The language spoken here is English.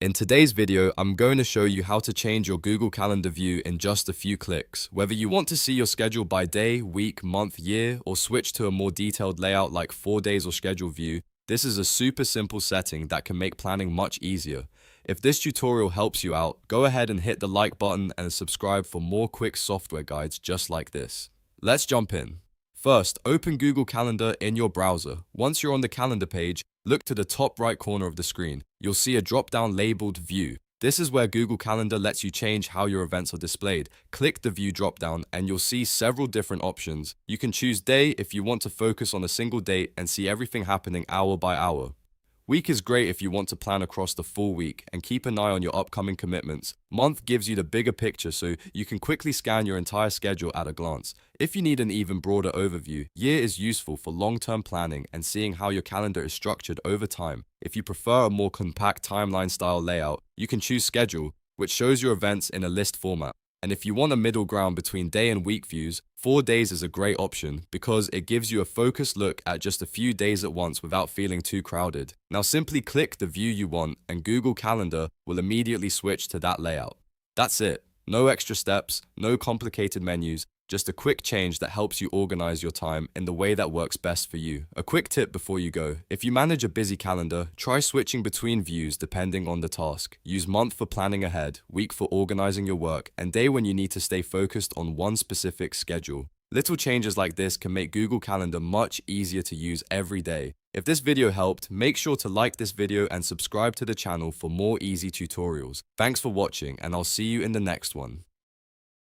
In today's video, I'm going to show you how to change your Google Calendar view in just a few clicks. Whether you want to see your schedule by day, week, month, year, or switch to a more detailed layout like 4 days or schedule view, this is a super simple setting that can make planning much easier. If this tutorial helps you out, go ahead and hit the like button and subscribe for more quick software guides just like this. Let's jump in. First, open Google Calendar in your browser. Once you're on the calendar page, look to the top right corner of the screen. You'll see a drop-down labeled View. This is where Google Calendar lets you change how your events are displayed. Click the View drop-down and you'll see several different options. You can choose day if you want to focus on a single date and see everything happening hour by hour. Week is great if you want to plan across the full week and keep an eye on your upcoming commitments. Month gives you the bigger picture so you can quickly scan your entire schedule at a glance. If you need an even broader overview, year is useful for long-term planning and seeing how your calendar is structured over time. If you prefer a more compact timeline style layout, you can choose schedule, which shows your events in a list format. And if you want a middle ground between day and week views, 4 days is a great option because it gives you a focused look at just a few days at once without feeling too crowded. Now simply click the view you want and Google Calendar will immediately switch to that layout. That's it. No extra steps, no complicated menus, just a quick change that helps you organize your time in the way that works best for you. A quick tip before you go. If you manage a busy calendar, try switching between views depending on the task. Use month for planning ahead, week for organizing your work, and day when you need to stay focused on one specific schedule. Little changes like this can make Google Calendar much easier to use every day. If this video helped, make sure to like this video and subscribe to the channel for more easy tutorials. Thanks for watching, and I'll see you in the next one.